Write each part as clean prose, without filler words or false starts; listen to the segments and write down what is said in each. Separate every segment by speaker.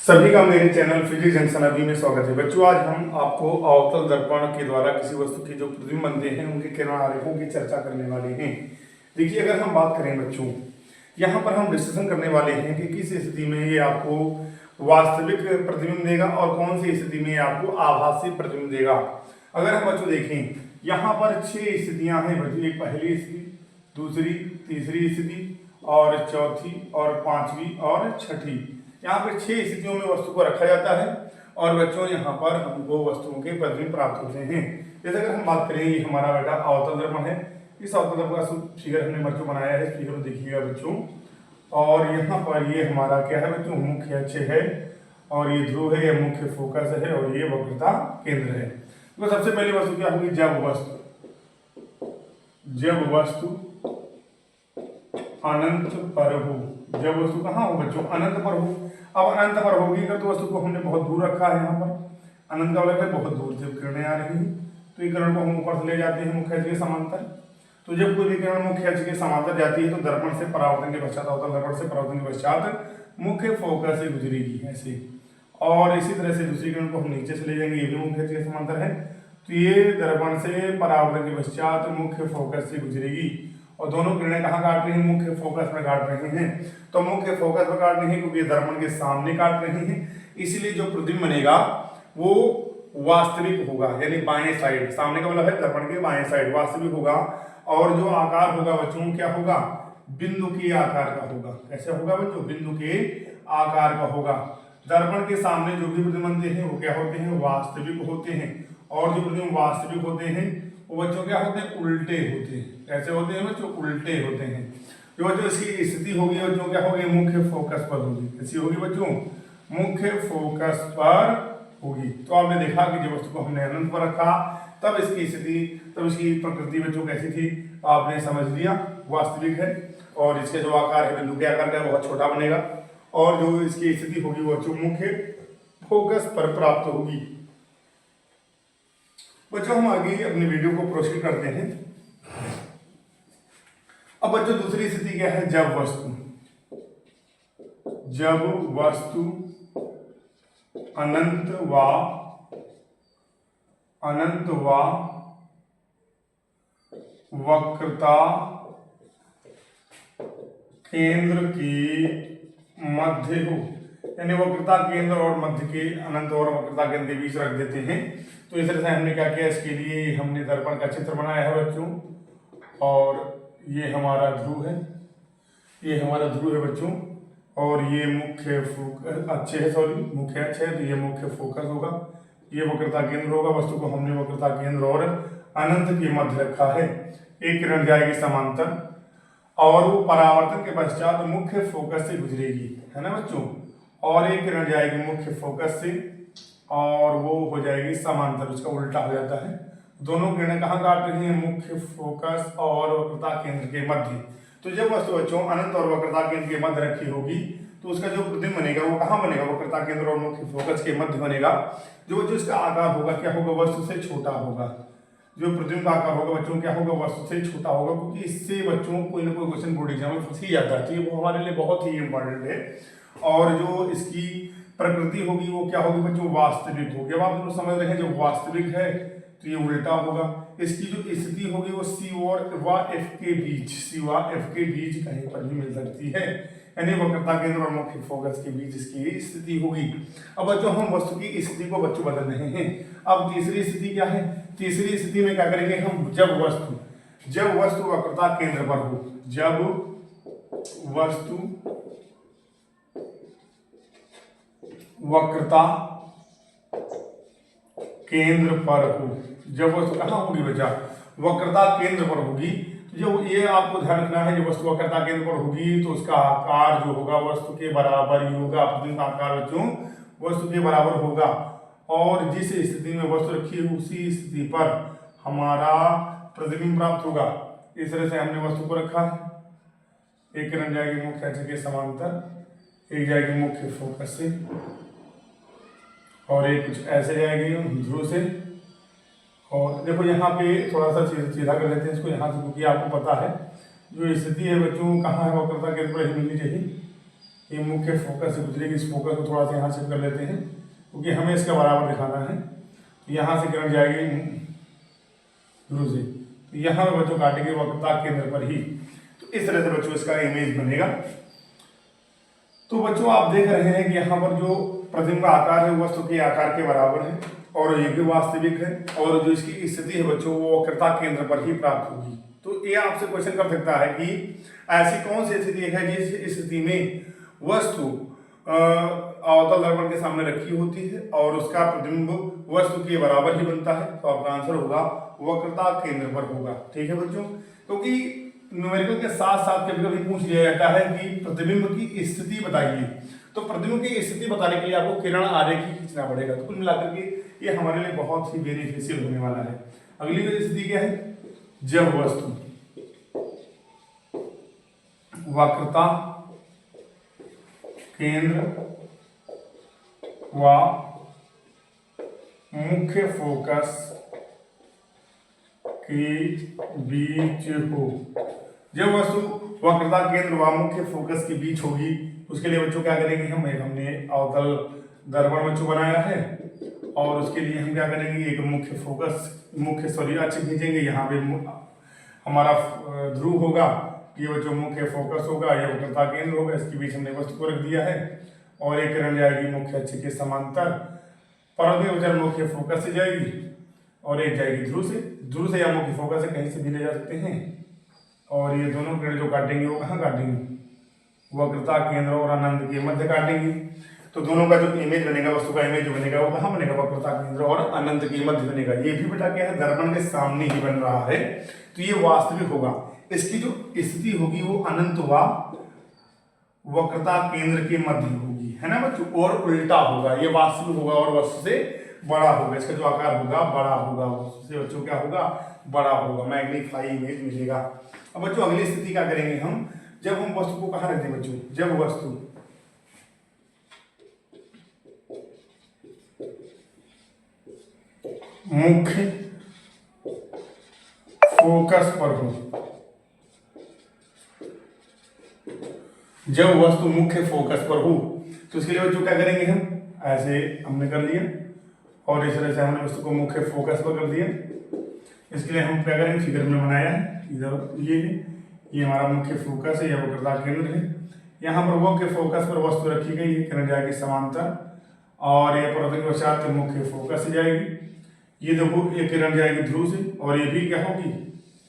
Speaker 1: सभी का मेरे चैनल फिजिक्स जंक्शन अभी में स्वागत है। बच्चों, आज हम आपको अवतल दर्पण के द्वारा किसी वस्तु के जो प्रतिबिंब बनते हैं उनके किरण आरेखों की चर्चा करने वाले हैं। देखिए, अगर हम बात करें बच्चों, यहाँ पर हम डिस्कशन करने वाले हैं कि किस स्थिति में ये आपको वास्तविक प्रतिबिंब देगा और कौन सी स्थिति में आपको आभासी प्रतिबिंब देगा। अगर हम बच्चों देखें, यहाँ पर 6 स्थितियां हैं बच्चों। एक पहली स्थिति, दूसरी, तीसरी स्थिति और चौथी और पांचवी और छठी। यहाँ पे 6 स्थितियों में वस्तु को रखा जाता है और बच्चों यहाँ पर हमको वस्तुओं के प्रतिबिंब प्राप्त होते हैं। जैसे अगर हम बात करें, ये हमारा बेटा अवतल दर्पण है। इस अवतल दर्पण का फिगर हमने बच्चों बनाया है, फिगर को देखिएगा बच्चों। और यहाँ पर ये हमारा क्या है बच्चों, मुख्य अक्ष है और ये ध्रुव है, यह मुख्य फोकस है और ये वक्रता केंद्र है। तो सबसे पहली वस्तु क्या होगी, जब वस्तु अनंत पर हो। जब वस्तु कहाँ हो बच्चों, अनंत पर हो। अब अनंत पर होगी अगर तो वस्तु को हमने बहुत दूर रखा है। यहाँ पर अनंत का मतलब है बहुत दूर से किरणें आ रही हैं, तो ये किरण को हम ऊपर से ले जाते हैं मुख्य अक्ष के समांतर। तो जब कोई भी किरण मुख्य अक्ष के समांतर जाती है तो दर्पण से परावर्तन के पश्चात, अवतल दर्पण से परावर्तन के पश्चात मुख्य फोकस से गुजरेगी ऐसे। और इसी तरह से दूसरी किरण को हम नीचे से ले जाएंगे, ये भी मुख्य अक्ष के समांतर है। तो ये दर्पण से परावर्तन के पश्चात मुख्य फोकस से गुजरेगी और दोनों किरणें कहाँ काट रही हैं, मुख्य फोकस में काट रही हैं। तो मुख्य फोकस में काट रही है क्योंकि दर्पण के सामने काट रही हैं, इसलिए जो प्रतिबिंब बनेगा वो वास्तविक होगा, यानी बाएं साइड। सामने का मतलब है दर्पण के बाएं साइड वास्तविक होगा। और जो आकार होगा बच्चों, क्या होगा, बिंदु के आकार का होगा। कैसे होगा बच्चों, बिंदु के आकार का होगा। दर्पण के सामने जो भी प्रतिबिंब बनते हैं वो क्या होते हैं, वास्तविक होते हैं। और जो प्रतिबिंब वास्तविक होते हैं वो बच्चों क्या होते हैं, उल्टे होते हैं। कैसे होते हैं बच्चों, उल्टे होते हैं। जो बच्चों इसकी स्थिति होगी बच्चों क्या होगी, मुख्य फोकस पर होगी। कैसी होगी बच्चों, मुख्य फोकस पर होगी। तो आपने देखा कि जब वस्तु को हमने अनंत पर रखा तब इसकी स्थिति, तब इसकी प्रकृति बच्चों कैसी थी, आपने समझ लिया, वास्तविक है। और इसके जो आकार है, बिंदु के आकार का, बहुत छोटा बनेगा। और जो इसकी स्थिति होगी वो बच्चों मुख्य फोकस पर प्राप्त होगी। बच्चों, हम आगे अपनी वीडियो को प्रोसीड करते हैं। अब बच्चों दूसरी स्थिति क्या है, जब वस्तु अनंत व वक्रता केंद्र के मध्य हो। यानी वक्रता केंद्र और मध्य के, अनंत और वक्रता केंद्र के बीच रख देते हैं। तो इस तरह से हमने क्या किया, इसके लिए हमने दर्पण का चित्र बनाया है बच्चों। और ये हमारा ध्रुव है, ये हमारा ध्रुव है बच्चों। और ये मुख्य अक्ष है, मुख्य अक्ष है, तो ये मुख्य फोकस होगा, ये वक्रता केंद्र होगा। वस्तु को हमने वक्रता केंद्र और अनंत के मध्य रखा है। एक किरण जाएगी समांतर और वो परावर्तन के पश्चात मुख्य फोकस से गुजरेगी, है ना बच्चों। और एक किरण जाएगी मुख्य फोकस से और वो हो जाएगी समांतर, उसका उल्टा हो जाता है। दोनों किरणें कहाँ काट रही हैं, मुख्य फोकस और वक्रता केंद्र के मध्य। तो जब वस्तु बच्चों अनंत और वक्रता केंद्र के मध्य रखी होगी तो उसका जो प्रतिबिंब बनेगा वो कहाँ बनेगा, वक्रता केंद्र और मुख्य फोकस के मध्य बनेगा। जो बच्चों इसका आकार होगा क्या होगा, वस्तु से छोटा होगा। जो प्रतिबिंब का आकार होगा बच्चों क्या होगा, वस्तु से छोटा होगा। क्योंकि इससे बच्चों कोई ना कोई क्वेश्चन बोर्ड एग्जाम में फंस ही जाता है, तो ये हमारे लिए बहुत ही इंपॉर्टेंट है। और जो इसकी प्रकृति होगी वो क्या होगी बच्चों, वास्तविक होगी। अब आप लोग समझ रहे हैं, जो वास्तविक है तो ये उल्टा होगा। इसकी जो स्थिति होगी वो सी और एफ के बीच कहीं पर भी मिल सकती है, यानी वक्रता केंद्र और मुख्य फोकस के बीच इसकी स्थिति होगी। अब बच्चों हम वस्तु की स्थिति को बच्चों बदल रहे हैं। अब तीसरी स्थिति क्या है, तीसरी स्थिति में क्या करेंगे हम, जब वस्तु वक्रता केंद्र पर हो। जब वस्तु वक्रता केंद्र पर हो। जब वस्तु कहाँ होगी बच्चा, वक्रता केंद्र पर होगी। जो ये आपको ध्यान रखना है, जब वस्तु वक्रता केंद्र पर होगी तो उसका आकार जो होगा वस्तु के बराबर ही होगा। प्रतिबिंब का आकार बच्चों वस्तु के बराबर होगा। और जिस स्थिति में वस्तु रखी है उसी स्थिति पर हमारा प्रतिबिंब प्राप्त होगा। इस तरह से हमने वस्तु को रखा है। एक किरण जाएगी मुख्य अक्ष के समांतर, एक जाएगी मुख्य फोकस से और एक कुछ ऐसे जाएगी ध्रुव से। और देखो यहाँ पे थोड़ा सा सीधा कर लेते हैं इसको यहाँ से, क्योंकि आपको पता है जो स्थिति है बच्चों कहाँ है, वक्रता केंद्र पर ही मिलनी चाहिए। ये मुख्य फोकस से गुजरेगी। इस फोकस को थोड़ा सा यहाँ शिफ्ट कर लेते हैं क्योंकि हमें इसका बराबर दिखाना है। तो यहाँ से किरण जाएगी ध्रुव से, तो यहाँ पर बच्चों काटेंगे वक्रता केंद्र पर ही। तो इस तरह से बच्चों इसका इमेज बनेगा। तो बच्चों आप देख रहे हैं कि यहाँ पर जो प्रतिबिंब का आकार है वस्तु के आकार के बराबर है और ये भी वास्तविक है, और जो इसकी स्थिति है बच्चों वो वक्रता केंद्र पर ही प्राप्त होगी। तो ये आपसे क्वेश्चन कर सकता है कि ऐसी कौन सी स्थिति है जिस स्थिति में वस्तु अवतल दर्पण के सामने रखी होती है और उसका प्रतिबिंब वस्तु के बराबर ही बनता है। तो आपका आंसर होगा वक्रता केंद्र पर होगा। ठीक है बच्चों, क्योंकि न्यूमेरिकल के साथ साथ कभी कभी पूछ लिया जाता है कि प्रतिबिंब की स्थिति बताइए, तो प्रतिबिंब की स्थिति बताने के लिए आपको किरण आरेख ही खींचना पड़ेगा। तो कुल मिलाकर के ये हमारे लिए बहुत ही बेनिफिशियल होने वाला है। अगली स्थिति क्या है, जब वस्तु वक्रता केंद्र व मुख्य फोकस के बीच हो। जब वस्तु वक्रता केंद्र व मुख्य फोकस के बीच होगी उसके लिए बच्चों क्या करेंगे, हमने अवतल दर्पण बच्चों बनाया है और उसके लिए हम क्या करेंगे, एक मुख्य अक्ष खींचेंगे। यहाँ पे हमारा ध्रुव होगा, ये बच्चों मुख्य फोकस होगा, ये वक्रता केंद्र होगा, इसके बीच हमने वस्तु को रख दिया है और एक किरण जाएगी मुख्य अक्ष के समांतर, परत मुख्य फोकस से जाएगी और एक जाएगी ध्रुव से या मुख्य फोकस से कहीं से भी ले जा सकते हैं। और ये दोनों किरण जो काटेंगे वो कहाँ काटेंगे, वक्रता केंद्र और अनंत के मध्य काटेंगे। तो दोनों का जो इमेज बनेगा, वस्तु का इमेज जो बनेगा वो कहाँ बनेगा, वक्रता केंद्र और अनंत के मध्य बनेगा। ये भी बेटा क्या है, दर्पण के सामने ही बन रहा है, तो ये वास्तविक होगा। इसकी जो स्थिति होगी वो अनंत व वक्रता केंद्र के मध्य होगी, है ना बच्चों, और उल्टा होगा, ये वास्तविक होगा और वस्तु से बड़ा होगा। इसका जो आकार होगा बड़ा होगा, वस्तु से बच्चों क्या होगा, बड़ा होगा, मैग्नीफाई इमेज मिलेगा। अब बच्चों अगली स्थिति क्या करेंगे हम, जब हम वस्तु को कहाँ रखते हैं बच्चों, जब वस्तु मुख्य फोकस पर हो। जब वस्तु मुख्य फोकस पर हो तो उसके लिए बच्चों क्या करेंगे, हम ऐसे हमने कर लिया और इस तरह से हमने वस्तु को मुख्य फोकस पर कर दिया। इसके लिए हम क्या करेंगे, फिगर में बनाया है, इधर ये हमारा मुख्य फोकस है, यह वक्रता केंद्र है। यहाँ पर मुख्य फोकस पर वस्तु रखी गई है, किरण जाएगी समांतर और ये परत मुख्य फोकस से जाएगी। ये देखो ये किरण जाएगी ध्रुव से और ये भी क्या होगी,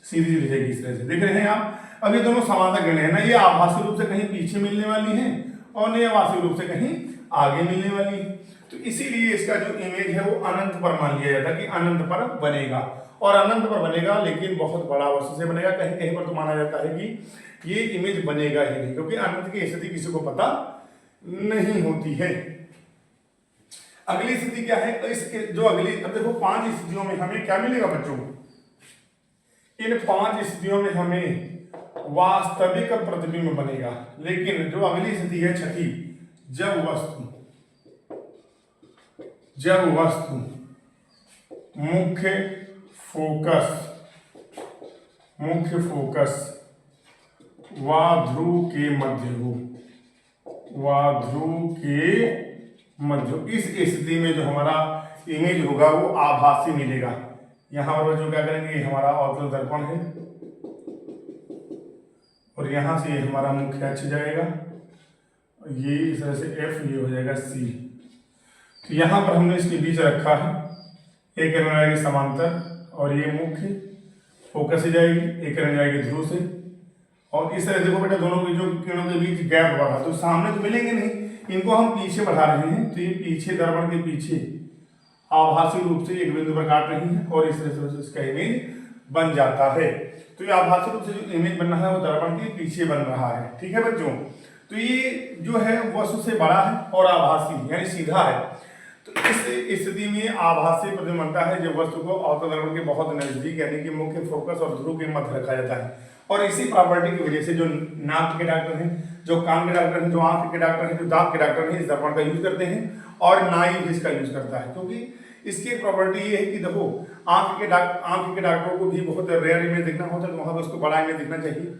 Speaker 1: सीधी दिखेगी इस तरह से। देख रहे हैं आप, अब ये दोनों समांतर किरणें हैं ना, ये आभासी रूप से कहीं पीछे मिलने वाली है और नहीं आभासी रूप से कहीं आगे मिलने वाली है। तो इसीलिए इसका जो इमेज है वो अनंत पर मान लिया जाता है कि अनंत पर बनेगा, और अनंत पर बनेगा लेकिन बहुत बड़ा वस्तु से बनेगा। कहीं कहीं पर तो माना जाता है कि ये इमेज बनेगा ही नहीं, क्योंकि अनंत की स्थिति किसी को पता नहीं होती है। अगली स्थिति क्या है, इसके जो अगली, अब देखो 5 स्थितियों में हमें क्या मिलेगा बच्चों, इन 5 स्थितियों में हमें वास्तविक प्रतिबिंब बनेगा। लेकिन जो अगली स्थिति है छठी, जब वस्तु मुख्य फोकस व ध्रुव के मध्य हो, इस स्थिति में जो हमारा इमेज होगा वो आभासी मिलेगा। यहाँ पर जो क्या करेंगे, हमारा अवतल दर्पण है और यहाँ से ये हमारा मुख्य अक्ष जाएगा, ये इस तरह से F, ये हो जाएगा C। तो यहाँ पर हमने इसके बीच रखा है, एक किरण जाएगी समांतर और ये मुख्य फोकस से जाएगी, एक किरण जाएगी ध्रुव से। और इस तरह देखो बेटा, दोनों के जो किरणों के बीच गैप बढ़ा, तो सामने तो मिलेंगे नहीं, इनको हम पीछे बढ़ा रहे हैं। तो ये पीछे दर्पण के पीछे आभासी रूप से एक बिंदु पर काट रही है और इस तरह से इसका इमेज बन जाता है। तो ये आभासी रूप से जो इमेज बन रहा है वो दर्पण के पीछे बन रहा है। ठीक है बच्चों, तो ये जो है वस्तु से बड़ा है और आभासी यानी सीधा है। तो इस स्थिति में आभासी प्रतिबिंब बनता है जब वस्तु को अवतल दर्पण के बहुत नजदीक यानी कि मुख्य फोकस और ध्रुव के मध्य रखा जाता है। और इसी प्रॉपर्टी की वजह से जो नाक के डॉक्टर हैं, जो कान के डॉक्टर हैं, जो आंख के डॉक्टर हैं, जो दांत के डॉक्टर हैं, इस दर्पण का यूज करते हैं और नाई भी इसका यूज करता है। क्योंकि इसकी प्रॉपर्टी ये है कि देखो आंख के डॉक्टरों को भी बहुत रेयर इमेज देखना होता है, तो वहाँ पर उसको बड़ा इमेज दिखना चाहिए।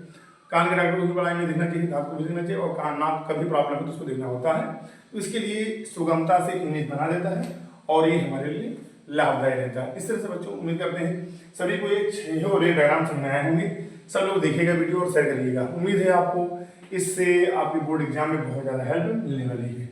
Speaker 1: कान के डॉक्टर को भी बड़ा में देखना चाहिए, दांत को भी देखना चाहिए, और कान नाक का भी प्रॉब्लम है तो उसको देखना होता है। तो इसके लिए सुगमता से इमेज बना देता है और ये हमारे लिए लाभदायक रहता है। इस तरह से बच्चों उम्मीद करते हैं सभी को ये 6 और ये डायग्राम समझ में आए होंगे। सब लोग देखिएगा वीडियो और शेयर करिएगा। उम्मीद है आपको इससे आपकी बोर्ड एग्जाम में बहुत ज़्यादा हेल्प मिलने वाली है।